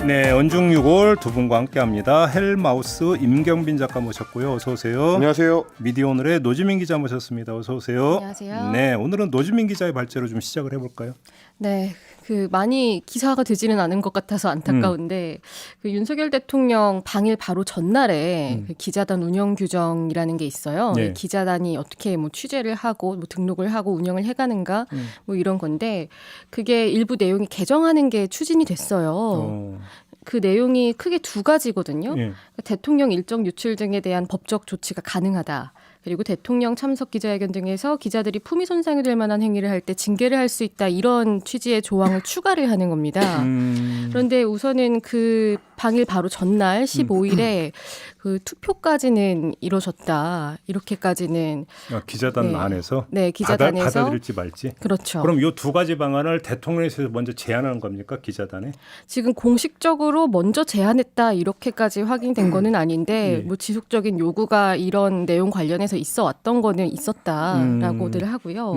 네, 언중유골 두 분과 함께합니다. 헬마우스 임경빈 작가 모셨고요. 어서 오세요. 안녕하세요. 미디어오늘의 노지민 기자 모셨습니다. 어서 오세요. 안녕하세요. 네, 오늘은 노지민 기자의 발제로 좀 시작을 해볼까요? 네, 많이 기사가 되지는 않은 것 같아서 안타까운데 그 윤석열 대통령 방일 바로 전날에 그 기자단 운영 규정이라는 게 있어요. 네. 이 기자단이 어떻게 뭐 취재를 하고 뭐 등록을 하고 운영을 해가는가 뭐 이런 건데 그게 일부 내용이 개정하는 게 추진이 됐어요. 그 내용이 크게 두 가지거든요. 예. 대통령 일정 유출 등에 대한 법적 조치가 가능하다. 그리고 대통령 참석 기자회견 등에서 기자들이 품위 손상이 될 만한 행위를 할 때 징계를 할 수 있다. 이런 취지의 조항을 추가를 하는 겁니다. 그런데 우선은 그 방일 바로 전날 15일에 그 투표까지는 이루어졌다. 이렇게까지는 기자단 네. 안에서 네, 기자단에서 받아들일지 말지. 그렇죠. 그럼 이 두 가지 방안을 대통령실에서 먼저 제안하는 겁니까? 기자단에? 지금 공식적으로 먼저 제안했다 이렇게까지 확인된 거는 아닌데 예. 뭐 지속적인 요구가 이런 내용 관련해서 있어 왔던 거는 있었다라고들 하고요.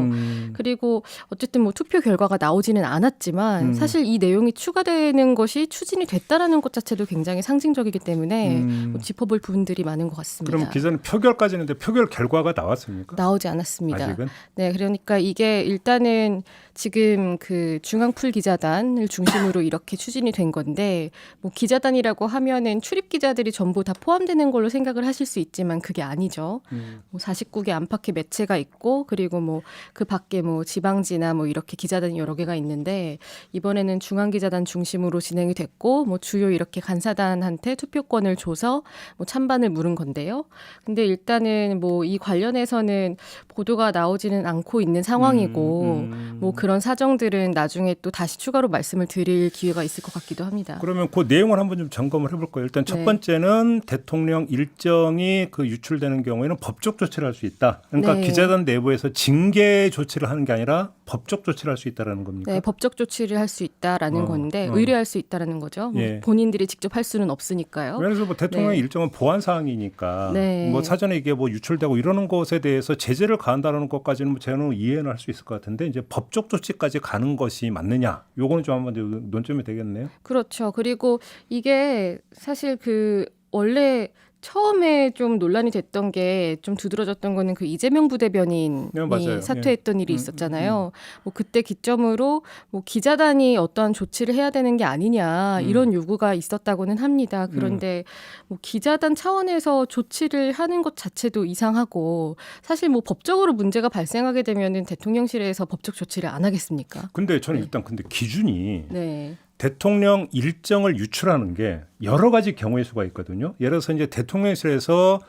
그리고 어쨌든 뭐 투표 결과가 나오지는 않았지만 사실 이 내용이 추가되는 것이 추진이 됐다라는 것 자체도 굉장히 상징적이기 때문에 뭐 짚어볼 부분들이 많은 것 같습니다. 그럼 기자는 표결까지 했는데 표결 결과가 나왔습니까? 나오지 않았습니다. 아직은? 네, 그러니까 이게 일단은 지금 그 중앙풀 기자단을 중심으로 이렇게 추진이 된 건데 뭐 기자단이라고 하면은 출입 기자들이 전부 다 포함되는 걸로 생각을 하실 수 있지만 그게 아니죠. 뭐 49개 안팎의 매체가 있고 그리고 뭐 그 밖에 뭐 지방지나 뭐 이렇게 기자단이 여러 개가 있는데 이번에는 중앙기자단 중심으로 진행이 됐고 뭐 주요 이렇게 간사단한테 투표권을 줘서 뭐 찬반을 물은 건데요. 근데 일단은 뭐 이 관련해서는 보도가 나오지는 않고 있는 상황이고 뭐 그런 사정들은 나중에 또 다시 추가로 말씀을 드릴 기회가 있을 것 같기도 합니다. 그러면 그 내용을 한번 좀 점검을 해볼 거예요. 일단 첫 네. 번째는 대통령 일정이 그 유출되는 경우에는 법적 조치를 할 수 있다. 그러니까 네. 기자단 내부에서 징계 조치를 하는 게 아니라 법적 조치를 할 수 있다라는 겁니까? 네, 법적 조치를 할 수 있다라는 건데 의뢰할 수 있다라는 거죠. 뭐 예. 본인들이 직접 할 수는 없으니까요. 그래서 뭐 대통령 네. 일정은 보안 사항이니까 네. 뭐 사전에 이게 뭐 유출되고 이러는 것에 대해서 제재를 가한다는 것까지는 뭐 저는 이해는 할 수 있을 것 같은데 이제 법적 조치까지 가는 것이 맞느냐? 요거는 좀 한번 논점이 되겠네요. 그렇죠. 그리고 이게 사실 그 원래 처음에 좀 논란이 됐던 게 좀 두드러졌던 거는 그 이재명 부대변인이 네, 맞아요. 사퇴했던 일이 있었잖아요. 뭐 그때 기점으로 뭐 기자단이 어떠한 조치를 해야 되는 게 아니냐 이런 요구가 있었다고는 합니다. 그런데 뭐 기자단 차원에서 조치를 하는 것 자체도 이상하고 사실 뭐 법적으로 문제가 발생하게 되면은 대통령실에서 법적 조치를 안 하겠습니까? 근데 저는 일단 근데 기준이 네. 대통령 일정을 유출하는 게 여러 가지 경우의 수가 있거든요. 예를 들어서 이제 대통령실에서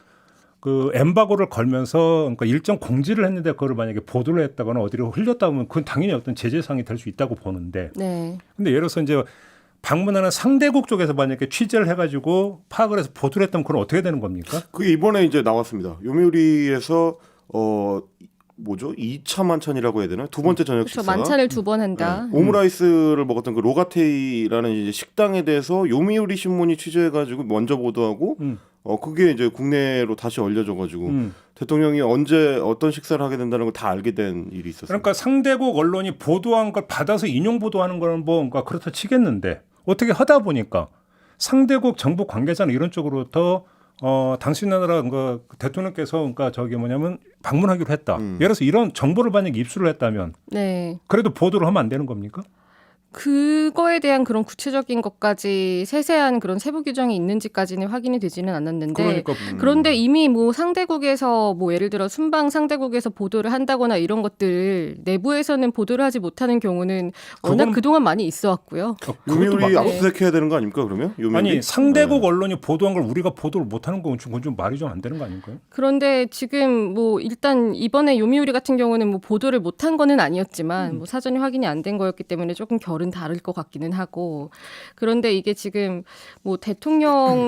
그 엠바고를 걸면서 그러니까 일정 공지를 했는데 그걸 만약에 보도를 했다거나 어디로 흘렸다 보면 그건 당연히 어떤 제재 사항이 될 수 있다고 보는데. 네. 근데 예를 들어서 이제 방문하는 상대국 쪽에서 만약에 취재를 해가지고 파악을 해서 보도를 했다면 그건 어떻게 되는 겁니까? 그게 이번에 이제 나왔습니다. 요미우리에서 뭐죠? 2차 만찬이라고 해야 되나? 두 번째 저녁 그렇죠. 식사. 만찬을 두 번 한다. 네. 오므라이스를 먹었던 그 로가테이라는 이제 식당에 대해서 요미우리 신문이 취재해가지고 먼저 보도하고 그게 이제 국내로 다시 올려져가지고 대통령이 언제 어떤 식사를 하게 된다는 걸 다 알게 된 일이 있었어요. 그러니까 상대국 언론이 보도한 걸 받아서 인용 보도하는 거는 뭐 그러니까 그렇다 치겠는데 어떻게 하다 보니까 상대국 정부 관계자나 이런 쪽으로부터 당신 나라 그 대통령께서 그러니까 저기 뭐냐면 방문하기로 했다. 예를 들어서 이런 정보를 만약에 입수를 했다면 네. 그래도 보도를 하면 안 되는 겁니까? 그거에 대한 그런 구체적인 것까지 세세한 그런 세부 규정이 있는지까지는 확인이 되지는 않았는데 그러니까 그런데 이미 뭐 상대국에서 뭐 예를 들어 순방 상대국에서 보도를 한다거나 이런 것들 내부에서는 보도를 하지 못하는 경우는 워낙 그건- 그동안 많이 있어 왔고요. 요미우리 막- 압수수색해야 되는 거 아닙니까 그러면? 요미우리? 아니 상대국 언론이 보도한 걸 우리가 보도를 못하는 건 좀 말이 좀 안 되는 거 아닌가요? 그런데 지금 뭐 일단 이번에 요미우리 같은 경우는 뭐 보도를 못한 거는 아니었지만 뭐 사전에 확인이 안 된 거였기 때문에 조금 결은 다를 것 같기는 하고 그런데 이게 지금 뭐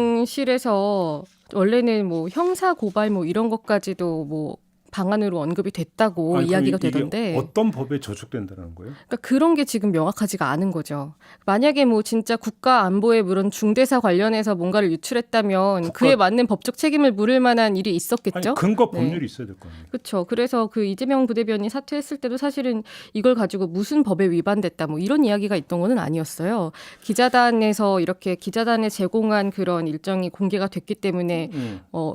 대통령실에서 원래는 뭐 형사 고발 뭐 이런 것까지도 뭐 방안으로 언급이 됐다고 아니, 이야기가 그럼 이게 되던데 어떤 법에 저촉된다는 거예요? 그러니까 그런 게 지금 명확하지가 않은 거죠. 만약에 뭐 진짜 국가 안보에 물은 중대사 관련해서 뭔가를 유출했다면 그에 맞는 법적 책임을 물을 만한 일이 있었겠죠. 아니, 근거 네. 법률이 있어야 될 거 아니에요. 그렇죠. 그래서 그 이재명 부대변인이 사퇴했을 때도 사실은 이걸 가지고 무슨 법에 위반됐다 뭐 이런 이야기가 있던 거는 아니었어요. 기자단에서 이렇게 기자단에 제공한 그런 일정이 공개가 됐기 때문에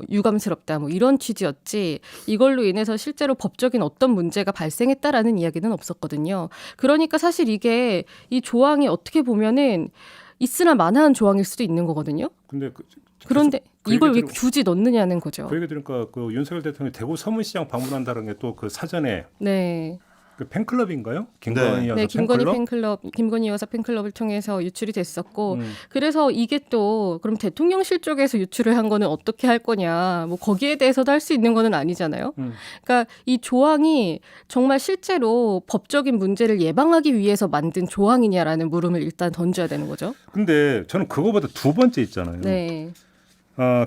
유감스럽다 뭐 이런 취지였지 이걸로 인해서 실제로 법적인 어떤 문제가 발생했다라는 이야기는 없었거든요. 그러니까 사실 이게 이 조항이 어떻게 보면은 있으나 마나한 조항일 수도 있는 거거든요. 근데 그런데 그 이걸 왜 얘기 굳이 넣느냐는 거죠. 그 얘기 들으니까 그 윤석열 대통령이 대구 서문시장 방문한다는 게 또 그 사전에 네. 그 팬클럽인가요? 김건희 여사 네, 김건희 팬클럽? 김건희 여사 팬클럽을 통해서 유출이 됐었고, 그래서 이게 또 그럼 대통령실 쪽에서 유출을 한 거는 어떻게 할 거냐, 뭐 거기에 대해서도 할 수 있는 거는 아니잖아요. 그러니까 이 조항이 정말 실제로 법적인 문제를 예방하기 위해서 만든 조항이냐라는 물음을 일단 던져야 되는 거죠. 근데 저는 그거보다 두 번째 있잖아요. 네,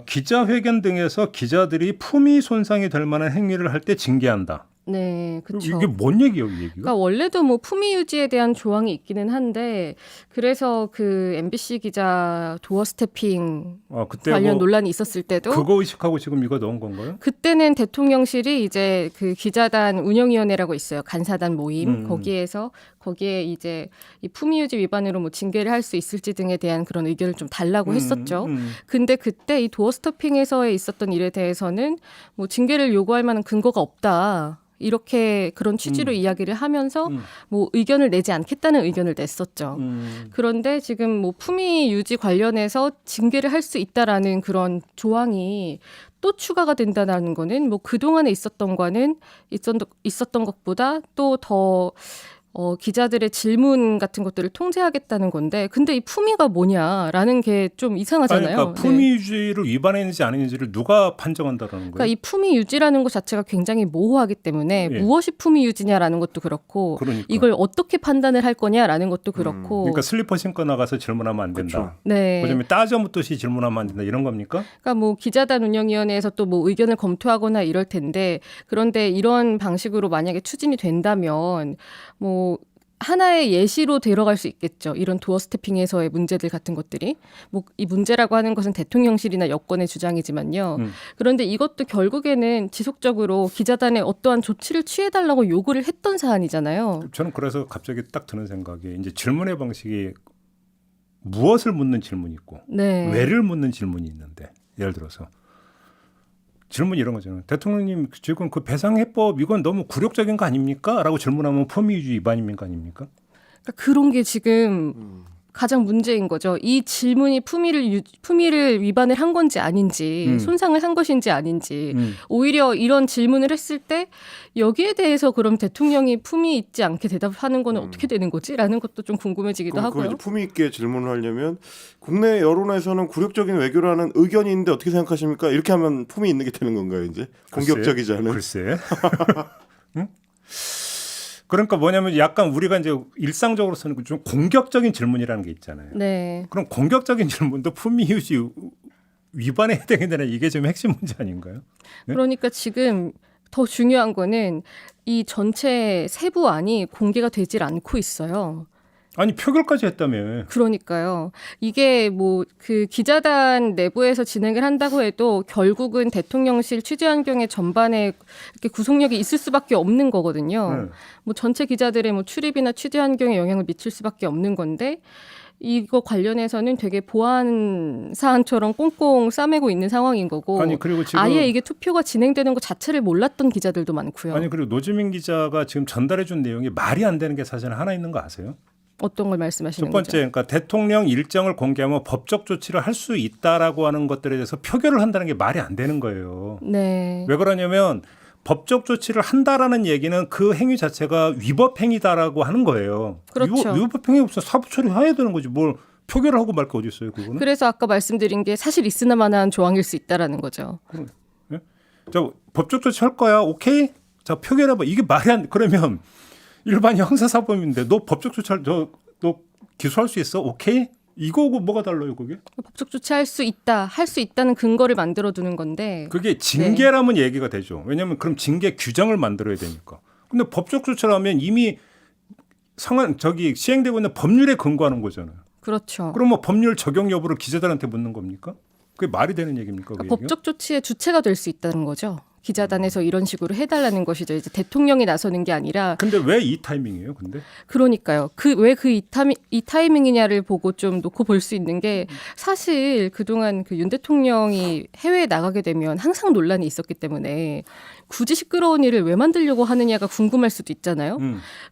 기자회견 등에서 기자들이 품위 손상이 될 만한 행위를 할 때 징계한다. 네, 그렇죠. 이게 뭔 얘기예요, 이 얘기가? 그러니까 원래도 뭐 품위 유지에 대한 조항이 있기는 한데 그래서 그 MBC 기자 도어 스태핑 그때 관련 뭐 논란이 있었을 때도 그거 의식하고 지금 이거 넣은 건가요? 그때는 대통령실이 이제 그 기자단 운영위원회라고 있어요. 간사단 모임 거기에 이제 이 품위 유지 위반으로 뭐 징계를 할 수 있을지 등에 대한 그런 의견을 좀 달라고 했었죠. 근데 그때 이 도어 스토핑에서의 있었던 일에 대해서는 뭐 징계를 요구할 만한 근거가 없다. 이렇게 그런 취지로 이야기를 하면서 뭐 의견을 내지 않겠다는 의견을 냈었죠. 그런데 지금 뭐 품위 유지 관련해서 징계를 할 수 있다라는 그런 조항이 또 추가가 된다는 거는 뭐 그동안에 있었던 거는 있었던 것보다 또 더 기자들의 질문 같은 것들을 통제하겠다는 건데, 근데 이 품위가 뭐냐라는 게 좀 이상하잖아요. 그러니까 품위 유지를 위반했는지 아닌지를 누가 판정한다라는 거예요? 그러니까 이 품위 유지라는 것 자체가 굉장히 모호하기 때문에 예. 무엇이 품위 유지냐라는 것도 그렇고, 그러니까. 이걸 어떻게 판단을 할 거냐라는 것도 그렇고. 그러니까 슬리퍼 신고 나가서 질문하면 안 된다. 그렇죠. 네. 그다음에 따져 묻듯이 질문하면 안 된다. 이런 겁니까? 그러니까 뭐 기자단 운영위원회에서 또 뭐 의견을 검토하거나 이럴 텐데, 그런데 이런 방식으로 만약에 추진이 된다면 뭐 하나의 예시로 데려갈 수 있겠죠. 이런 도어 스태핑에서의 문제들 같은 것들이. 뭐 이 문제라고 하는 것은 대통령실이나 여권의 주장이지만요. 그런데 이것도 결국에는 지속적으로 기자단에 어떠한 조치를 취해달라고 요구를 했던 사안이잖아요. 저는 그래서 갑자기 딱 드는 생각이 이제 질문의 방식이 무엇을 묻는 질문이 있고 네. 왜를 묻는 질문이 있는데 예를 들어서 질문 이런 거잖아요. 대통령님 지금 그 배상해법 이건 너무 굴욕적인 거 아닙니까? 라고 질문하면 품위유지 위반입니까? 아닙니까? 그러니까 그런 게 지금 가장 문제인 거죠. 이 질문이 품위를 위반을 한 건지 아닌지, 손상을 한 것인지 아닌지, 오히려 이런 질문을 했을 때 여기에 대해서 그럼 대통령이 품위 있지 않게 대답하는 거는 어떻게 되는 거지? 라는 것도 좀 궁금해지기도 하고요. 이제 품위 있게 질문을 하려면 국내 여론에서는 굴욕적인 외교라는 의견이 있는데 어떻게 생각하십니까? 이렇게 하면 품위 있는 게 되는 건가요, 이제? 공격적이지 않은. 글쎄. 응? 그러니까 뭐냐면 약간 우리가 이제 일상적으로서는 좀 공격적인 질문이라는 게 있잖아요. 네. 그럼 공격적인 질문도 품위유지 위반에 해당이 되는 이게 좀 핵심 문제 아닌가요? 네? 그러니까 지금 더 중요한 거는 이 전체 세부안이 공개가 되질 않고 있어요. 아니 표결까지 했다며. 그러니까요. 이게 뭐 그 기자단 내부에서 진행을 한다고 해도 결국은 대통령실 취재 환경의 전반에 이렇게 구속력이 있을 수밖에 없는 거거든요. 뭐 전체 기자들의 뭐 출입이나 취재 환경에 영향을 미칠 수밖에 없는 건데 이거 관련해서는 되게 보안 사안처럼 꽁꽁 싸매고 있는 상황인 거고. 아니 그리고 지금 아예 이게 투표가 진행되는 것 자체를 몰랐던 기자들도 많고요. 아니 그리고 노지민 기자가 지금 전달해준 내용이 말이 안 되는 게 사실 하나 있는 거 아세요? 어떤 걸 말씀하시는 첫 번째, 거죠? 그러니까 대통령 일정을 공개하면 법적 조치를 할 수 있다라고 하는 것들에 대해서 표결을 한다는 게 말이 안 되는 거예요. 네. 왜 그러냐면 법적 조치를 한다라는 얘기는 그 행위 자체가 위법 행위다라고 하는 거예요. 그렇죠. 위법 행위 없어 사부 처리해야 되는 거지 뭘 표결을 하고 말 게 어디 있어요, 그거는? 그래서 아까 말씀드린 게 사실 있으나 마나한 조항일 수 있다라는 거죠. 예? 자, 법적 조치 할 거야. 오케이? 자, 표결해봐. 이게 말이 안 그러면 일반 형사사범인데 너 법적 조치할 너 기소할 수 있어? 오케이? 이거고 뭐가 달라요, 그게? 법적 조치할 수 있다, 할 수 있다는 근거를 만들어 두는 건데 그게 징계라면 얘기가 되죠. 왜냐하면 그럼 징계 규정을 만들어야 되니까. 근데 법적 조치라면 이미 시행되고 있는 법률에 근거하는 거잖아요. 그렇죠. 그럼 뭐 법률 적용 여부를 기자들한테 묻는 겁니까? 그게 말이 되는 얘기입니까? 그러니까 법적 조치의 주체가 될 수 있다는 거죠. 기자단에서 이런 식으로 해달라는 것이죠. 이제 대통령이 나서는 게 아니라. 근데 왜 이 타이밍이에요? 근데 그러니까요. 이 타이밍이냐를 보고 좀 놓고 볼 수 있는 게 사실 그동안 그 윤 대통령이 해외에 나가게 되면 항상 논란이 있었기 때문에 굳이 시끄러운 일을 왜 만들려고 하느냐가 궁금할 수도 있잖아요.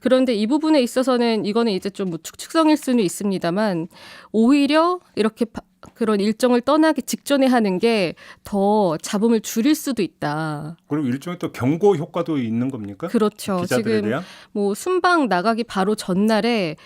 그런데 이 부분에 있어서는 이거는 이제 좀 뭐 축축성일 수는 있습니다만 오히려 이렇게 그런 일정을 떠나기 직전에 하는 게 더 잡음을 줄일 수도 있다. 그리고 일종의 또 경고 효과도 있는 겁니까? 그렇죠. 기자들에 지금 대한? 뭐 순방 나가기 바로 전날에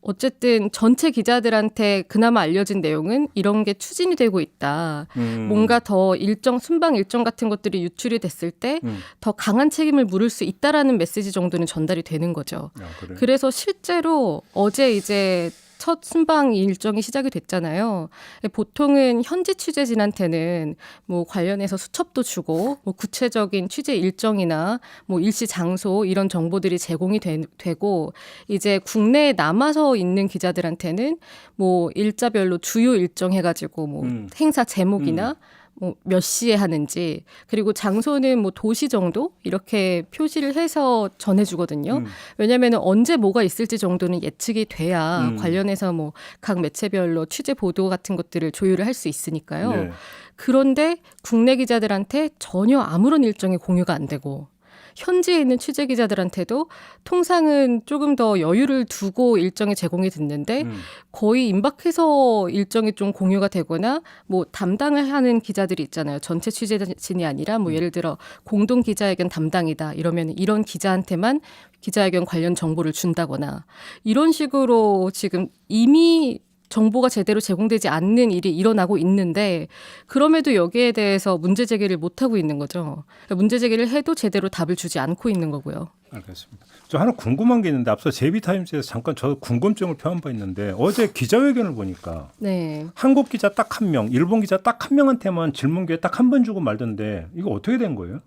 어쨌든 전체 기자들한테 그나마 알려진 내용은 이런 게 추진이 되고 있다. 뭔가 더 순방 일정 같은 것들이 유출이 됐을 때 더 강한 책임을 물을 수 있다라는 메시지 정도는 전달이 되는 거죠. 아, 그래. 그래서 실제로 어제 이제 첫 순방 일정이 시작이 됐잖아요. 보통은 현지 취재진한테는 뭐 관련해서 수첩도 주고 뭐 구체적인 취재 일정이나 뭐 일시 장소 이런 정보들이 제공이 되고 이제 국내에 남아서 있는 기자들한테는 뭐 일자별로 주요 일정 해가지고 뭐 행사 제목이나 뭐 몇 시에 하는지 그리고 장소는 뭐 도시 정도 이렇게 표시를 해서 전해주거든요. 왜냐하면 언제 뭐가 있을지 정도는 예측이 돼야 관련해서 뭐 각 매체별로 취재 보도 같은 것들을 조율을 할 수 있으니까요. 네. 그런데 국내 기자들한테 전혀 아무런 일정이 공유가 안 되고 현지에 있는 취재 기자들한테도 통상은 조금 더 여유를 두고 일정이 제공이 됐는데 거의 임박해서 일정이 좀 공유가 되거나 뭐 담당을 하는 기자들이 있잖아요. 전체 취재진이 아니라 뭐 예를 들어 공동 기자회견 담당이다 이러면 이런 기자한테만 기자회견 관련 정보를 준다거나 이런 식으로 지금 이미 정보가 제대로 제공되지 않는 일이 일어나고 있는데 그럼에도 여기에 대해서 문제 제기를 못하고 있는 거죠. 그러니까 문제 제기를 해도 제대로 답을 주지 않고 있는 거고요. 알겠습니다. 저 하나 궁금한 게 있는데 앞서 제비타임즈에서 잠깐 저 궁금증을 표한 바 있는데 어제 기자회견을 보니까 네. 한국 기자 딱 한 명, 일본 기자 딱 한 명한테만 질문 기회 딱 한 번 주고 말던데 이거 어떻게 된 거예요?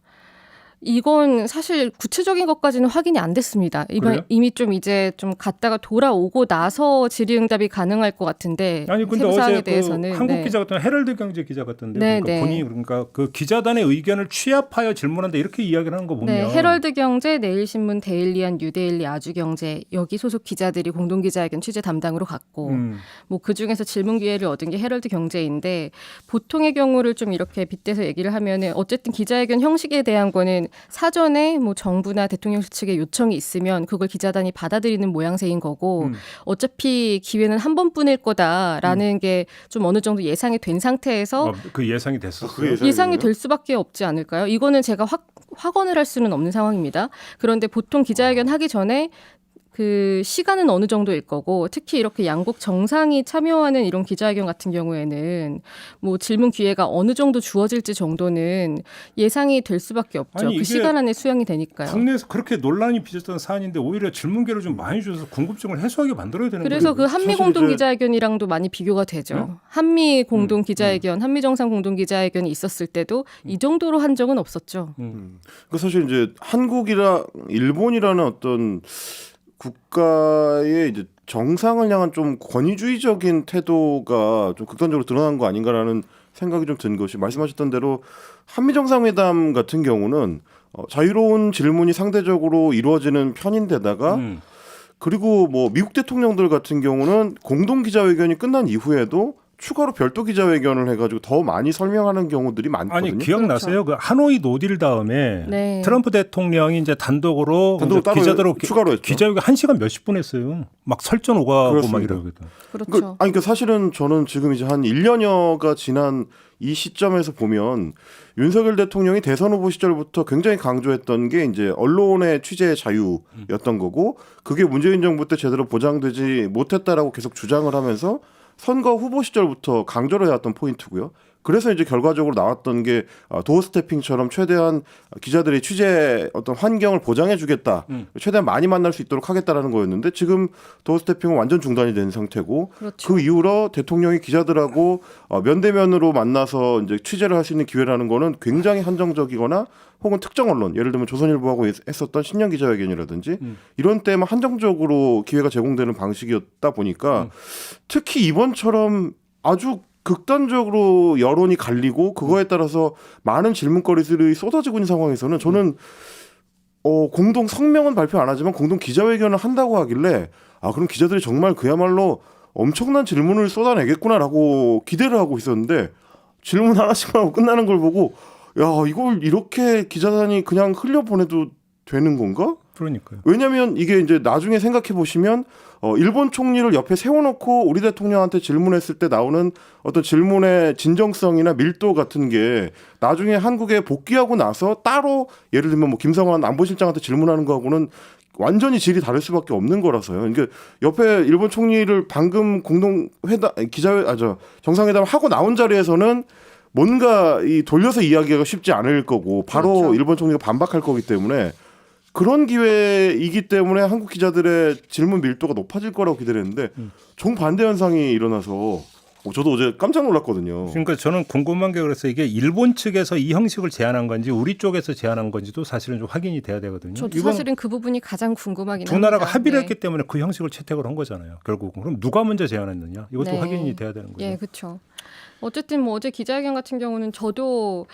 이건 사실 구체적인 것까지는 확인이 안 됐습니다. 그래요? 이미 좀 이제 좀 갔다가 돌아오고 나서 질의응답이 가능할 것 같은데 아니 근데 세부 사항에 어제 그 대해서는 한국 기자 같은 헤럴드 경제 기자 같던데 네, 그러니까 네. 본인이 그러니까 그 기자단의 의견을 취합하여 질문한다 이렇게 이야기를 하는 거 보면 네, 헤럴드 경제, 내일신문, 데일리안, 뉴데일리, 아주경제 여기 소속 기자들이 공동기자회견 취재 담당으로 갔고 뭐 그중에서 질문 기회를 얻은 게 헤럴드 경제인데 보통의 경우를 좀 이렇게 빗대서 얘기를 하면은 어쨌든 기자회견 형식에 대한 거는 사전에 뭐 정부나 대통령 측의 요청이 있으면 그걸 기자단이 받아들이는 모양새인 거고 어차피 기회는 한 번뿐일 거다라는 게 좀 어느 정도 예상이 된 상태에서 그 예상이 됐었어요. 그게 예상이 될 수밖에 없지 않을까요? 이거는 제가 확언을 할 수는 없는 상황입니다. 그런데 보통 기자회견 하기 전에 그 시간은 어느 정도일 거고 특히 이렇게 양국 정상이 참여하는 이런 기자회견 같은 경우에는 뭐 질문 기회가 어느 정도 주어질지 정도는 예상이 될 수밖에 없죠. 아니, 그 이게 시간 안에 수행이 되니까요. 국내에서 그렇게 논란이 빚었던 사안인데 오히려 질문 기회를 좀 많이 줘서 궁금증을 해소하게 만들어야 되는 그래서 거예요. 그 한미 사실 공동 이제- 기자회견이랑도 많이 비교가 되죠. 네? 한미 공동 기자회견, 한미 정상 공동 기자회견이 있었을 때도 이 정도로 한 적은 없었죠. 그 사실 이제 한국이랑 일본이라는 어떤 국가의 이제 정상을 향한 좀 권위주의적인 태도가 좀 극단적으로 드러난 거 아닌가라는 생각이 좀 든 것이 말씀하셨던 대로 한미 정상회담 같은 경우는 자유로운 질문이 상대적으로 이루어지는 편인데다가 그리고 뭐 미국 대통령들 같은 경우는 공동 기자회견이 끝난 이후에도 추가로 별도 기자회견을 해가지고 더 많이 설명하는 경우들이 많거든요. 아니 기억나세요? 그 하노이 노딜 다음에 네. 트럼프 대통령이 이제 단독으로 단독으로 따로 기자들로 추가로 했죠. 기자회견 1시간 몇십 분 했어요. 막 설전 오가고 막 그렇습니다. 이러거든. 그렇죠. 아니 그러니까 사실은 저는 지금 이제 한 1년여가 지난 이 시점에서 보면 윤석열 대통령이 대선 후보 시절부터 굉장히 강조했던 게 이제 언론의 취재 자유였던 거고 그게 문재인 정부 때 제대로 보장되지 못했다라고 계속 주장을 하면서 선거 후보 시절부터 강조를 해왔던 포인트고요. 그래서 이제 결과적으로 나왔던 게 도어 스태핑처럼 최대한 기자들이 취재 어떤 환경을 보장해주겠다, 최대한 많이 만날 수 있도록 하겠다라는 거였는데 지금 도어 스태핑은 완전 중단이 된 상태고 그렇죠. 그 이후로 대통령이 기자들하고 면대면으로 만나서 이제 취재를 할 수 있는 기회라는 거는 굉장히 한정적이거나 혹은 특정 언론, 예를 들면 조선일보하고 했었던 신년 기자회견이라든지 이런 때만 한정적으로 기회가 제공되는 방식이었다 보니까 특히 이번처럼 아주 극단적으로 여론이 갈리고 그거에 따라서 많은 질문거리들이 쏟아지고 있는 상황에서는 저는 공동 성명은 발표 안 하지만 공동 기자회견을 한다고 하길래 그럼 기자들이 정말 그야말로 엄청난 질문을 쏟아내겠구나라고 기대를 하고 있었는데 질문 하나씩만 하고 끝나는 걸 보고 야, 이걸 이렇게 기자단이 그냥 흘려보내도 되는 건가? 그러니까요. 왜냐하면 이게 이제 나중에 생각해 보시면 일본 총리를 옆에 세워놓고 우리 대통령한테 질문했을 때 나오는 어떤 질문의 진정성이나 밀도 같은 게 나중에 한국에 복귀하고 나서 따로 예를 들면 뭐 김성환 안보실장한테 질문하는 거하고는 완전히 질이 다를 수밖에 없는 거라서요. 그러니까 옆에 일본 총리를 방금 정상회담 하고 나온 자리에서는 뭔가 돌려서 이야기가 쉽지 않을 거고 바로 그렇죠. 일본 총리가 반박할 거기 때문에 그런 기회이기 때문에 한국 기자들의 질문 밀도가 높아질 거라고 기대를 했는데 정반대 현상이 일어나서 저도 어제 깜짝 놀랐거든요. 그러니까 저는 궁금한 게 그래서 이게 일본 측에서 이 형식을 제안한 건지 우리 쪽에서 제안한 건지도 사실은 좀 확인이 돼야 되거든요. 저도 이건 사실은 그 부분이 가장 궁금하긴 두 합니다. 나라가 합의를 네. 했기 때문에 그 형식을 채택을 한 거잖아요. 결국은 그럼 누가 먼저 제안했느냐 이것도 네. 확인이 돼야 되는 거죠. 예, 그렇죠. 어쨌든 뭐 어제 기자회견 같은 경우는 저도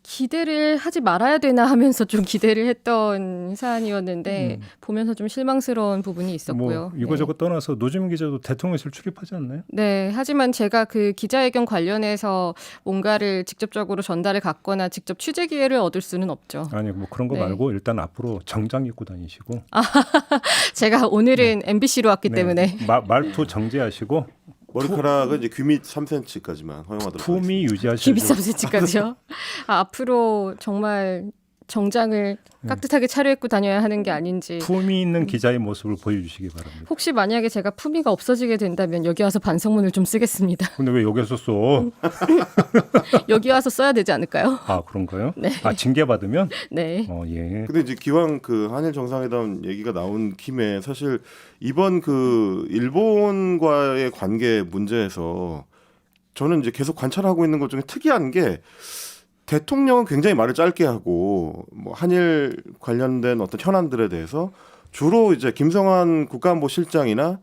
기대를 하지 말아야 되나 하면서 좀 기대를 했던 사안이었는데 보면서 좀 실망스러운 부분이 있었고요. 뭐 이거저거 떠나서 노지민 기자도 대통령실 출입하지 않나요? 네, 하지만 제가 그 기자회견 관련해서 뭔가를 직접적으로 전달을 갖거나 직접 취재 기회를 얻을 수는 없죠. 아니 뭐 그런 거 네. 말고 일단 앞으로 정장 입고 다니시고 제가 오늘은 MBC로 왔기 네. 때문에 말투 정제하시고 머리카락은 이제 귀 밑 3cm까지만 허용하도록 하겠습니다. 품위 유지하시고 기비 3cm까지요. 앞으로 정말 정장을 깍듯하게 차려입고 다녀야 하는 게 아닌지. 품위 있는 기자의 모습을 보여주시기 바랍니다. 혹시 만약에 제가 품위가 없어지게 된다면 여기 와서 반성문을 좀 쓰겠습니다. 근데 왜 여기서 써? 여기 와서 써야 되지 않을까요? 아 그런가요? 네. 징계 받으면? 네. 예. 근데 이제 기왕 그 한일 정상회담 얘기가 나온 김에 사실 이번 그 일본과의 관계 문제에서 저는 이제 계속 관찰하고 있는 것 중에 특이한 게 대통령은 굉장히 말을 짧게 하고 뭐 한일 관련된 어떤 현안들에 대해서 주로 이제 김성환 국가안보실장이나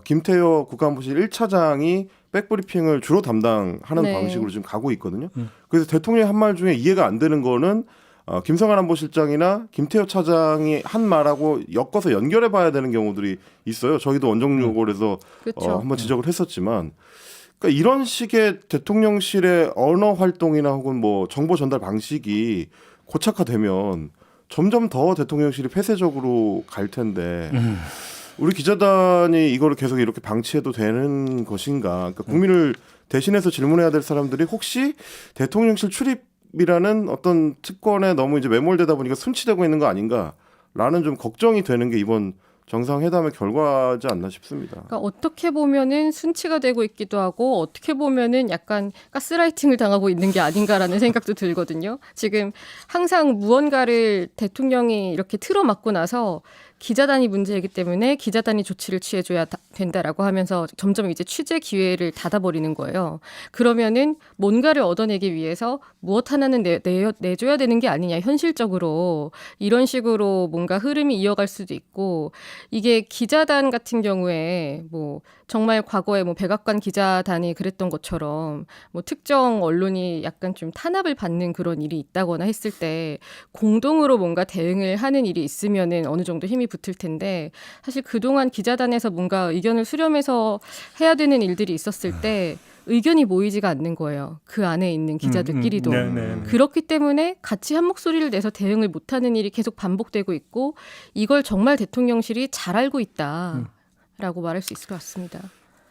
김태효 국가안보실 1차장이 백브리핑을 주로 담당하는 네. 방식으로 지금 가고 있거든요. 그래서 대통령의 한 말 중에 이해가 안 되는 거는 김성환 안보실장이나 김태효 차장이 한 말하고 엮어서 연결해봐야 되는 경우들이 있어요. 저희도 원정요구에서 그렇죠. 한번 지적을 했었지만, 그러니까 이런 식의 대통령실의 언어 활동이나 혹은 뭐 정보 전달 방식이 고착화되면 점점 더 대통령실이 폐쇄적으로 갈 텐데 우리 기자단이 이거를 계속 이렇게 방치해도 되는 것인가? 그러니까 국민을 대신해서 질문해야 될 사람들이 혹시 대통령실 출입이라는 어떤 특권에 너무 이제 매몰되다 보니까 순치되고 있는 거 아닌가라는 좀 걱정이 되는 게 이번 정상회담의 결과지 않나 싶습니다. 그러니까 어떻게 보면은 순치가 되고 있기도 하고 어떻게 보면은 약간 가스라이팅을 당하고 있는 게 아닌가라는 생각도 들거든요. 지금 항상 무언가를 대통령이 이렇게 틀어막고 나서 기자단이 문제이기 때문에 기자단이 조치를 취해줘야 된다라고 하면서 점점 이제 취재 기회를 닫아버리는 거예요. 그러면은 뭔가를 얻어내기 위해서 무엇 하나는 내줘야 되는 게 아니냐, 현실적으로. 이런 식으로 뭔가 흐름이 이어갈 수도 있고, 이게 기자단 같은 경우에 뭐 정말 과거에 뭐 백악관 기자단이 그랬던 것처럼 뭐 특정 언론이 약간 좀 탄압을 받는 그런 일이 있다거나 했을 때 공동으로 뭔가 대응을 하는 일이 있으면은 어느 정도 힘이 붙을 텐데, 사실 그동안 기자단에서 뭔가 의견을 수렴해서 해야 되는 일들이 있었을 때 의견이 모이지가 않는 거예요. 그 안에 있는 기자들끼리도. 그렇기 때문에 같이 한 목소리를 내서 대응을 못하는 일이 계속 반복되고 있고, 이걸 정말 대통령실이 잘 알고 있다라고 말할 수 있을 것 같습니다.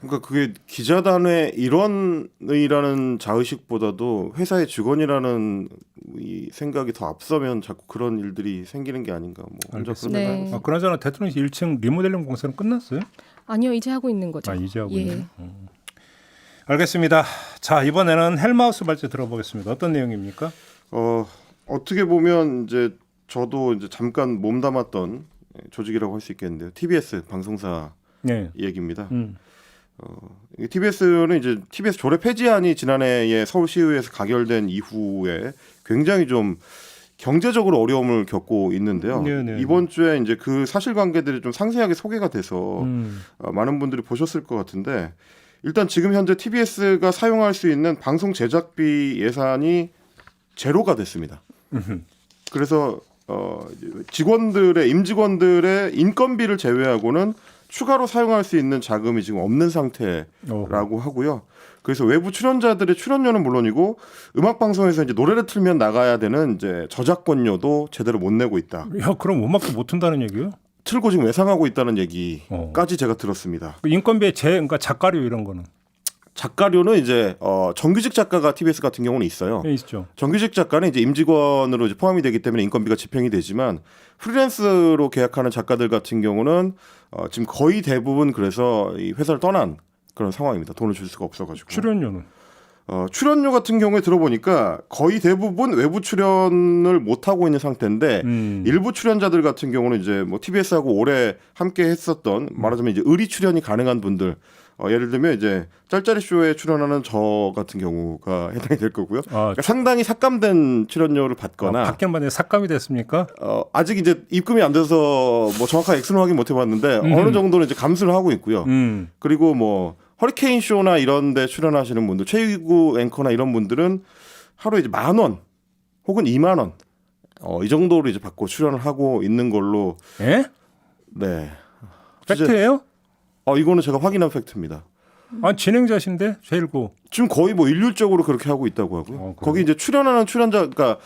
그러니까 그게 기자단의 일원이라는 자의식보다도 회사의 직원이라는 이 생각이 더 앞서면 자꾸 그런 일들이 생기는 게 아닌가. 뭐 혼자 그런 네. 생각을 해봤어요. 그나저나 대통령실 1층 리모델링 공사는 끝났어요? 아니요, 이제 하고 있는 거죠. 이제 하고 예. 있네요. 알겠습니다. 자, 이번에는 헬마우스 발제 들어보겠습니다. 어떤 내용입니까? 어떻게 보면 이제 저도 이제 잠깐 몸담았던 조직이라고 할 수 있겠는데요. TBS 방송사 네. 얘기입니다. TBS는 이제 TBS 조례 폐지안이 지난해에 서울시의회에서 가결된 이후에 굉장히 좀 경제적으로 어려움을 겪고 있는데요. 네네. 이번 주에 이제 그 사실관계들이 좀 상세하게 소개가 돼서 많은 분들이 보셨을 것 같은데 일단 지금 현재 TBS가 사용할 수 있는 방송 제작비 예산이 제로가 됐습니다. 그래서 직원들의 임직원들의 인건비를 제외하고는 추가로 사용할 수 있는 자금이 지금 없는 상태라고 하고요. 그래서 외부 출연자들의 출연료는 물론이고 음악 방송에서 이제 노래를 틀면 나가야 되는 이제 저작권료도 제대로 못 내고 있다. 야, 그럼 음악도 못 튼다는 얘기요? 틀고 지금 외상하고 있다는 얘기까지 제가 들었습니다. 인건비의 그러니까 작가료 이런 거는 작가료는 이제 정규직 작가가 TBS 같은 경우는 있어요. 네, 있죠. 정규직 작가는 이제 임직원으로 이제 포함이 되기 때문에 인건비가 집행이 되지만 프리랜서로 계약하는 작가들 같은 경우는 지금 거의 대부분 그래서 이 회사를 떠난 그런 상황입니다. 돈을 줄 수가 없어가지고. 출연료는 출연료 같은 경우에 들어보니까 거의 대부분 외부 출연을 못 하고 있는 상태인데 일부 출연자들 같은 경우는 이제 뭐 TBS하고 오래 함께 했었던 말하자면 이제 의리 출연이 가능한 분들 예를 들면 이제 짤짤이 쇼에 출연하는 저 같은 경우가 해당이 될 거고요. 그러니까 상당히 삭감된 출연료를 받거나 받긴 받는데 삭감이 됐습니까? 아직 이제 입금이 안 돼서 뭐 정확한 액수는 확인 못 해봤는데 어느 정도는 이제 감수를 하고 있고요. 그리고 뭐 허리케인 쇼나 이런데 출연하시는 분들, 최일구 앵커나 이런 분들은 하루에 이제 10,000원 혹은 20,000원 이 정도로 이제 받고 출연을 하고 있는 걸로. 예? 네. 팩트예요? 이거는 제가 확인한 팩트입니다. 진행자신데 제일고 지금 거의 뭐 일률적으로 그렇게 하고 있다고 하고요. 거기 이제 출연하는 출연자, 그러니까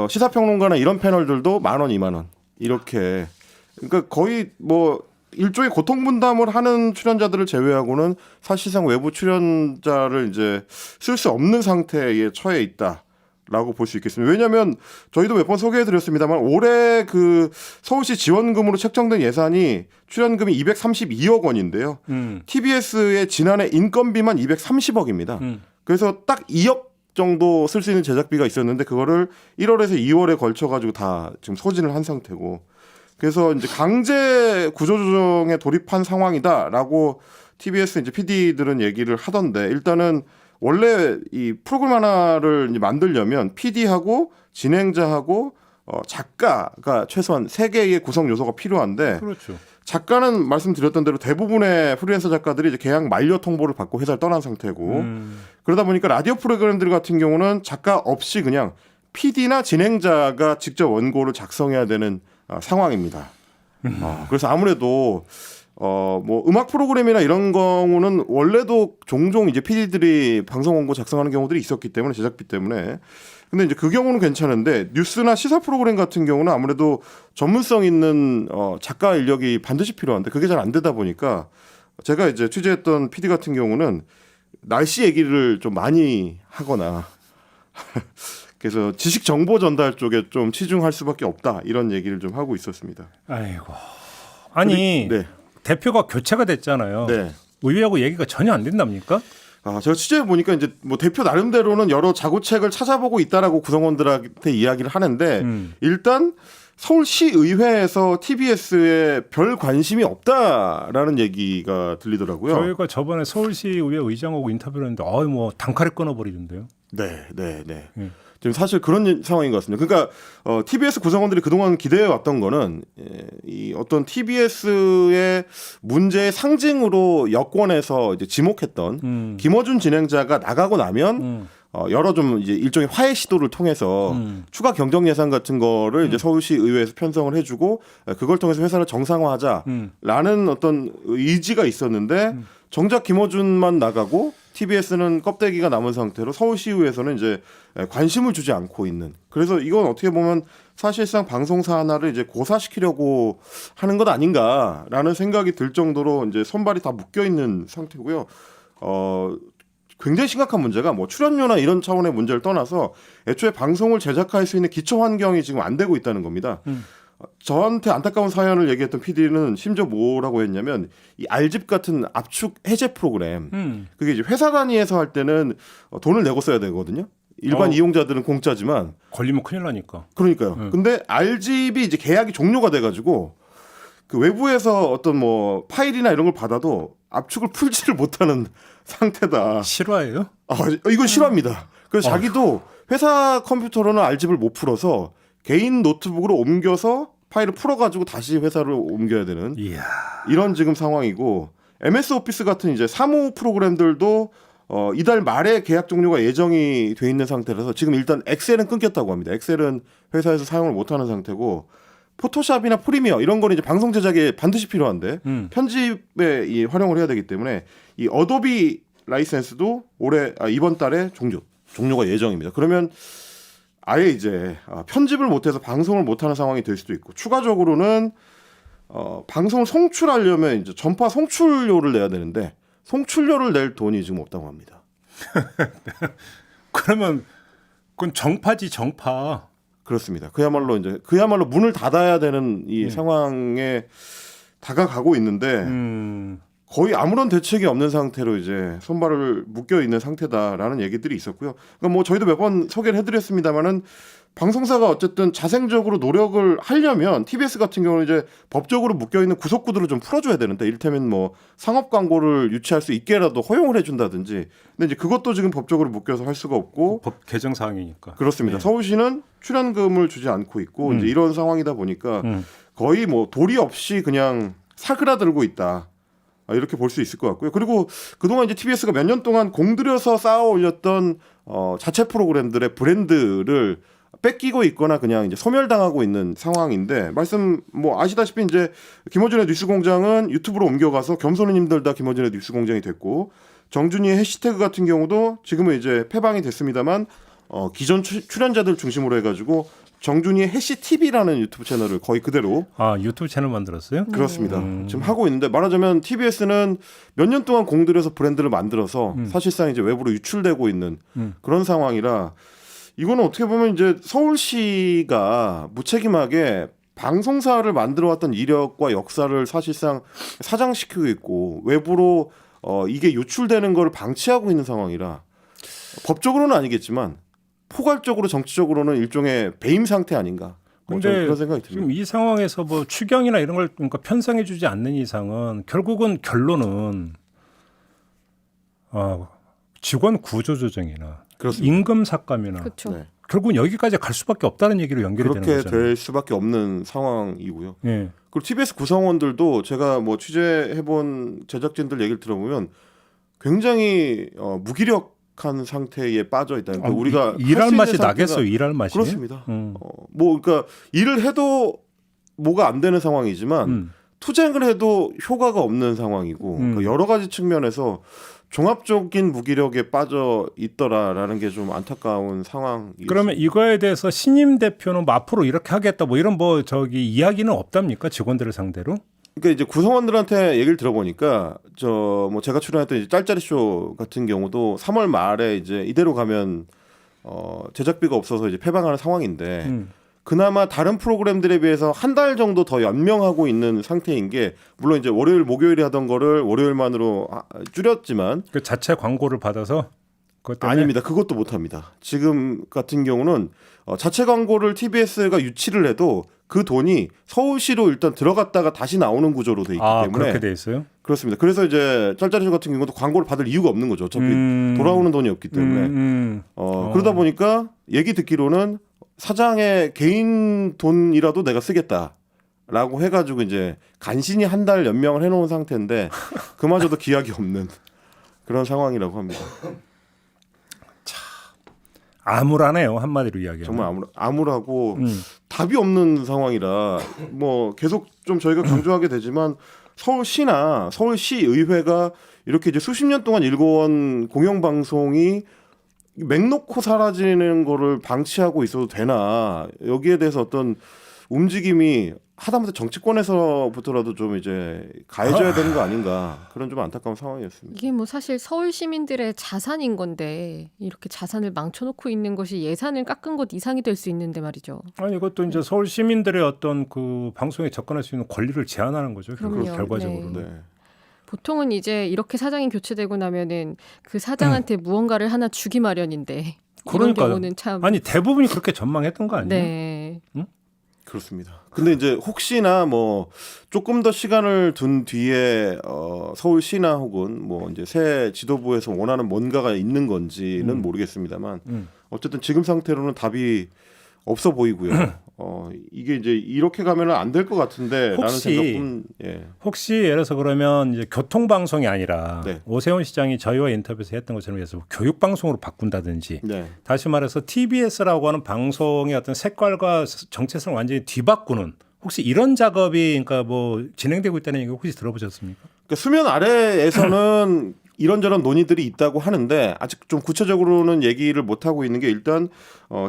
시사평론가나 이런 패널들도 10,000원, 20,000원 이렇게. 그러니까 거의 뭐 일종의 고통 분담을 하는 출연자들을 제외하고는 사실상 외부 출연자를 이제 쓸 수 없는 상태에 처해 있다라고 볼 수 있겠습니다. 왜냐하면 저희도 몇 번 소개해드렸습니다만 올해 그 서울시 지원금으로 책정된 예산이 출연금이 232억 원인데요. TBS의 지난해 인건비만 230억입니다. 그래서 딱 2억 정도 쓸 수 있는 제작비가 있었는데 그거를 1월에서 2월에 걸쳐가지고 다 지금 소진을 한 상태고. 그래서 이제 강제 구조조정에 돌입한 상황이다라고 TBS 이제 PD들은 얘기를 하던데 일단은 원래 이 프로그램 하나를 이제 만들려면 PD하고 진행자하고 작가가 최소한 3개의 구성 요소가 필요한데 그렇죠. 작가는 말씀드렸던 대로 대부분의 프리랜서 작가들이 이제 계약 만료 통보를 받고 회사를 떠난 상태고 그러다 보니까 라디오 프로그램들 같은 경우는 작가 없이 그냥 PD나 진행자가 직접 원고를 작성해야 되는 상황입니다. 그래서 아무래도 뭐 음악 프로그램이나 이런 경우는 원래도 종종 이제 PD들이 방송 원고 작성하는 경우들이 있었기 때문에 제작비 때문에. 근데 이제 그 경우는 괜찮은데 뉴스나 시사 프로그램 같은 경우는 아무래도 전문성 있는 작가 인력이 반드시 필요한데 그게 잘 안 되다 보니까 제가 이제 취재했던 PD 같은 경우는 날씨 얘기를 좀 많이 하거나 그래서 지식 정보 전달 쪽에 좀 치중할 수밖에 없다 이런 얘기를 좀 하고 있었습니다. 아이고. 아니 네. 대표가 교체가 됐잖아요. 네. 의회하고 얘기가 전혀 안 된답니까? 제가 취재해 보니까 이제 뭐 대표 나름대로는 여러 자구책을 찾아보고 있다라고 구성원들한테 이야기를 하는데 일단 서울시의회에서 TBS에 별 관심이 없다라는 얘기가 들리더라고요. 저희가 저번에 서울시의회 의장하고 인터뷰를 했는데 뭐 단칼에 끊어버리던데요. 네. 지금 사실 그런 상황인 것 같습니다. 그러니까 TBS 구성원들이 그동안 기대해 왔던 거는 이 어떤 TBS의 문제의 상징으로 여권에서 이제 지목했던 김어준 진행자가 나가고 나면 여러 좀 이제 일종의 화해 시도를 통해서 추가 경정 예산 같은 거를 이제 서울시 의회에서 편성을 해주고 그걸 통해서 회사를 정상화하자라는 어떤 의지가 있었는데 정작 김어준만 나가고 TBS는 껍데기가 남은 상태로 서울시의회에서는 이제 관심을 주지 않고 있는. 그래서 이건 어떻게 보면 사실상 방송사 하나를 이제 고사시키려고 하는 것 아닌가라는 생각이 들 정도로 이제 손발이 다 묶여 있는 상태고요. 굉장히 심각한 문제가 뭐 출연료나 이런 차원의 문제를 떠나서 애초에 방송을 제작할 수 있는 기초 환경이 지금 안 되고 있다는 겁니다. 저한테 안타까운 사연을 얘기했던 PD는 심지어 뭐라고 했냐면 이 R집 같은 압축 해제 프로그램 그게 이제 회사 단위에서 할 때는 돈을 내고 써야 되거든요. 일반 이용자들은 공짜지만 걸리면 큰일 나니까. 그러니까요. 근데 R집이 이제 계약이 종료가 돼가지고 그 외부에서 어떤 뭐 파일이나 이런 걸 받아도 압축을 풀지를 못하는 상태다. 실화예요? 이건 싫어합니다. 그래서 자기도 회사 컴퓨터로는 R집을 못 풀어서 개인 노트북으로 옮겨서 파일을 풀어가지고 다시 회사로 옮겨야 되는 이야. 이런 지금 상황이고 MS 오피스 같은 이제 사무 프로그램들도 이달 말에 계약 종료가 예정이 돼 있는 상태라서 지금 일단 엑셀은 끊겼다고 합니다. 엑셀은 회사에서 사용을 못하는 상태고 포토샵이나 프리미어 이런 거는 이제 방송 제작에 반드시 필요한데 편집에 이 활용을 해야 되기 때문에 이 어도비 라이센스도 이번 달에 종료가 예정입니다. 그러면 아예 이제 편집을 못해서 방송을 못하는 상황이 될 수도 있고 추가적으로는 방송을 송출하려면 이제 전파 송출료를 내야 되는데 송출료를 낼 돈이 지금 없다고 합니다. 그러면 그건 정파지 정파. 그렇습니다. 그야말로 문을 닫아야 되는 이 상황에 다가가고 있는데 거의 아무런 대책이 없는 상태로 이제 손발을 묶여 있는 상태다라는 얘기들이 있었고요. 그러니까 뭐 저희도 몇 번 소개를 해드렸습니다만은 방송사가 어쨌든 자생적으로 노력을 하려면 TBS 같은 경우는 이제 법적으로 묶여 있는 구속구들을 좀 풀어줘야 되는데 이를테면 뭐 상업 광고를 유치할 수 있게라도 허용을 해준다든지. 근데 이제 그것도 지금 법적으로 묶여서 할 수가 없고 법 개정 사항이니까. 그렇습니다. 서울시는 출연금을 주지 않고 있고 이제 이런 상황이다 보니까 거의 뭐 도리 없이 그냥 사그라들고 있다. 이렇게 볼 수 있을 것 같고요. 그리고 그동안 이제 TBS가 몇 년 동안 공들여서 쌓아 올렸던 자체 프로그램들의 브랜드를 뺏기고 있거나 그냥 이제 소멸당하고 있는 상황인데 말씀 뭐 아시다시피 이제 김어준의 뉴스공장은 유튜브로 옮겨가서 겸손우님들 다 김어준의 뉴스공장이 됐고 정준이의 해시태그 같은 경우도 지금은 이제 폐방이 됐습니다만 기존 출연자들 중심으로 해가지고 정준이의 해시 TV라는 유튜브 채널을 거의 그대로 유튜브 채널 만들었어요? 그렇습니다. 지금 하고 있는데 말하자면 TBS는 몇 년 동안 공들여서 브랜드를 만들어서 사실상 이제 외부로 유출되고 있는 그런 상황이라 이거는 어떻게 보면 이제 서울시가 무책임하게 방송사를 만들어 왔던 이력과 역사를 사실상 사장시키고 있고 외부로 이게 유출되는 걸 방치하고 있는 상황이라 법적으로는 아니겠지만 포괄적으로 정치적으로는 일종의 배임 상태 아닌가. 근데 그런 생각이 듭니다. 지금 이 상황에서 뭐 추경이나 이런 걸 그러니까 편성해주지 않는 이상은 결국은 결론은 직원 구조 조정이나 그렇습니다. 임금 삭감이나 그렇죠. 네. 결국은 여기까지 갈 수밖에 없다는 얘기로 연결이 되는 그렇게 거잖아요. 될 수밖에 없는 상황이고요. 예. 그리고 TBS 구성원들도 제가 뭐 취재해본 제작진들 얘기를 들어보면 굉장히 무기력한 상태에 빠져 있다. 그러니까 우리가 일할 할수 맛이 있는 나겠어요. 상태가 일할 맛이. 그렇습니다. 뭐 그러니까 일을 해도 뭐가 안 되는 상황이지만 투쟁을 해도 효과가 없는 상황이고 그러니까 여러 가지 측면에서 종합적인 무기력에 빠져 있더라라는 게 좀 안타까운 상황이죠. 그러면 이거에 대해서 신임 대표는 뭐 앞으로 이렇게 하겠다 뭐 이런 뭐 이야기는 없답니까? 직원들을 상대로? 그러니까 이제 구성원들한테 얘기를 들어보니까 뭐 제가 출연했던 이제 짤짤이 쇼 같은 경우도 3월 말에 이제 이대로 가면 제작비가 없어서 이제 폐방하는 상황인데 그나마 다른 프로그램들에 비해서 한 달 정도 더 연명하고 있는 상태인 게 물론 이제 월요일 목요일에 하던 거를 월요일만으로 줄였지만 그 자체 광고를 받아서 그것 때문에 아닙니다. 그것도 못합니다. 지금 같은 경우는 자체 광고를 TBS가 유치를 해도 그 돈이 서울시로 일단 들어갔다가 다시 나오는 구조로 돼 있기 때문에 그렇게 돼 있어요? 그렇습니다. 그래서 이제 짤짤이쇼 같은 경우도 광고를 받을 이유가 없는 거죠. 어차피 돌아오는 돈이 없기 때문에 그러다 보니까 얘기 듣기로는 사장의 개인 돈이라도 내가 쓰겠다라고 해가지고 이제 간신히 한 달 연명을 해놓은 상태인데 그마저도 기약이 없는 그런 상황이라고 합니다. 암울하네요. 한마디로 이야기하면. 정말 암울하고 답이 없는 상황이라 뭐 계속 좀 저희가 강조하게 되지만 서울시나 서울시의회가 이렇게 이제 수십 년 동안 일궈온 공영방송이 맥 놓고 사라지는 거를 방치하고 있어도 되나 여기에 대해서 어떤 움직임이 하다못해 정치권에서부터라도 좀 이제 가해져야 되는 거 아닌가 그런 좀 안타까운 상황이었습니다. 이게 뭐 사실 서울 시민들의 자산인 건데 이렇게 자산을 망쳐놓고 있는 것이 예산을 깎은 것 이상이 될 수 있는데 말이죠. 아니 이것도 이제 서울 시민들의 어떤 그 방송에 접근할 수 있는 권리를 제한하는 거죠. 그럼요. 결과적으로. 네. 네. 보통은 이제 이렇게 사장이 교체되고 나면은 그 사장한테 무언가를 하나 주기 마련인데 이런 그러니까요. 경우는 참 아니 대부분이 그렇게 전망했던 거 아니에요? 네. 그렇습니다. 근데 이제 혹시나 뭐 조금 더 시간을 둔 뒤에 서울시나 혹은 뭐 이제 새 지도부에서 원하는 뭔가가 있는 건지는 모르겠습니다만 어쨌든 지금 상태로는 답이 없어 보이고요. 이게 이제 이렇게 가면은 안 될 것 같은데라는 혹시- 생각뿐. 예. 혹시 예를 들어서 그러면 이제 교통방송이 아니라 네. 오세훈 시장이 저희와 인터뷰에서 했던 것처럼 해서 교육방송으로 바꾼다든지 네. 다시 말해서 TBS라고 하는 방송의 어떤 색깔과 정체성을 완전히 뒤바꾸는 혹시 이런 작업이 그러니까 뭐 진행되고 있다는 얘기 혹시 들어보셨습니까? 그러니까 수면 아래에서는 이런저런 논의들이 있다고 하는데 아직 좀 구체적으로는 얘기를 못 하고 있는 게 일단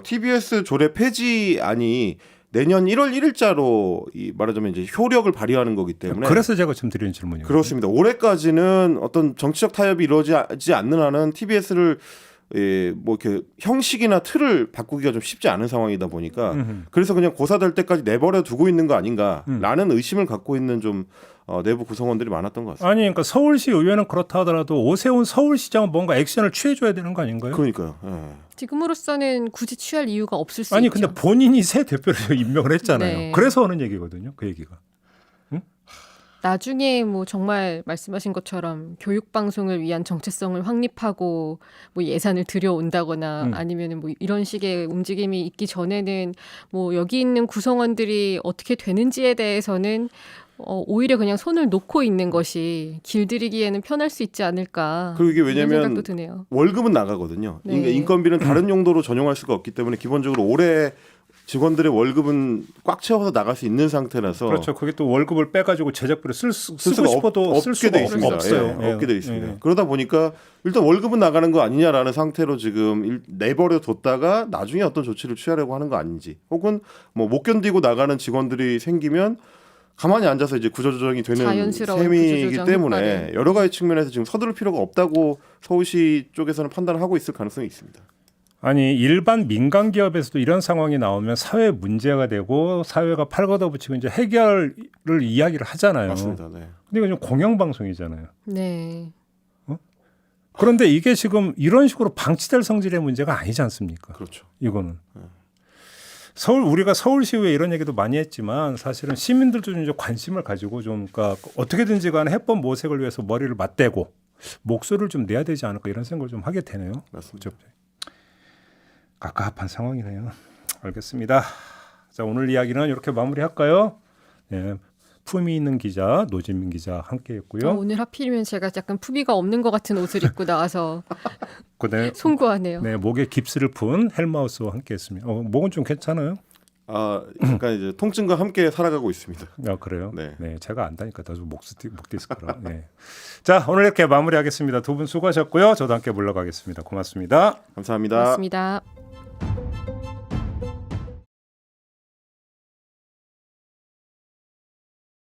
TBS 조례 폐지안이 내년 1월 1일자로 말하자면 이제 효력을 발휘하는 거기 때문에 그래서 제가 지금 드리는 질문이에요. 그렇습니다. 올해까지는 어떤 정치적 타협이 이루어지지 않는 한은 TBS를 뭐 이렇게 형식이나 틀을 바꾸기가 좀 쉽지 않은 상황이다 보니까 그래서 그냥 고사될 때까지 내버려 두고 있는 거 아닌가라는 의심을 갖고 있는 좀 내부 구성원들이 많았던 것 같습니다. 아니 그러니까 서울시 의회는 그렇다 하더라도 오세훈 서울시장은 뭔가 액션을 취해줘야 되는 거 아닌가요? 그러니까요. 예. 지금으로서는 굳이 취할 이유가 없을 수 아니 있죠. 근데 본인이 새 대표를 임명을 했잖아요. 네. 그래서 하는 얘기거든요. 그 얘기가. 나중에 뭐 정말 말씀하신 것처럼 교육 방송을 위한 정체성을 확립하고 뭐 예산을 들여온다거나 아니면은 뭐 이런 식의 움직임이 있기 전에는 뭐 여기 있는 구성원들이 어떻게 되는지에 대해서는 오히려 그냥 손을 놓고 있는 것이 길들이기에는 편할 수 있지 않을까. 그리고 이게 이런 왜냐면 생각도 드네요. 월급은 나가거든요. 네. 그러니까 인건비는 다른 용도로 전용할 수가 없기 때문에 기본적으로 올해 직원들의 월급은 꽉 채워서 나갈 수 있는 상태라서 그렇죠. 그게 또 월급을 빼가지고 제작비를 쓰고 수가 싶어도 쓸 없게 수가 돼 있습니다. 없어요. 예, 없게 돼 있습니다. 예. 그러다 보니까 일단 월급은 나가는 거 아니냐라는 상태로 지금 내버려 뒀다가 나중에 어떤 조치를 취하려고 하는 거 아닌지 혹은 뭐 못 견디고 나가는 직원들이 생기면 가만히 앉아서 이제 구조조정이 되는 자연스러운 셈이기 구조조정 때문에 효과를. 여러 가지 측면에서 지금 서두를 필요가 없다고 서울시 쪽에서는 판단을 하고 있을 가능성이 있습니다. 아니 일반 민간 기업에서도 이런 상황이 나오면 사회 문제가 되고 사회가 팔걷어붙이고 이제 해결을 이야기를 하잖아요. 맞습니다. 네. 근데 이거 좀 공영방송이잖아요. 네. 그런데 이게 지금 이런 식으로 방치될 성질의 문제가 아니지 않습니까? 그렇죠. 이거는 우리가 서울시의회 이런 얘기도 많이 했지만 사실은 시민들도 좀 이제 관심을 가지고 좀 그러니까 어떻게든지 간에 해법 모색을 위해서 머리를 맞대고 목소리를 좀 내야 되지 않을까 이런 생각을 좀 하게 되네요. 맞습니다. 갑갑한 상황이네요. 알겠습니다. 자 오늘 이야기는 이렇게 마무리할까요? 네, 품위 있는 기자 노진민 기자 함께했고요. 오늘 하필이면 제가 약간 품위가 없는 것 같은 옷을 입고 나와서 그다음에 송구하네요. 네, 목에 깁스를 푼 헬마우스와 함께했습니다. 목은 좀 괜찮아요? 약간 이제 통증과 함께 살아가고 있습니다. 그래요? 네. 네, 제가 안다니까 나도 목 디스크라. 네. 자, 오늘 이렇게 마무리하겠습니다. 두 분 수고하셨고요. 저도 함께 물러가겠습니다. 고맙습니다. 감사합니다. 고맙습니다.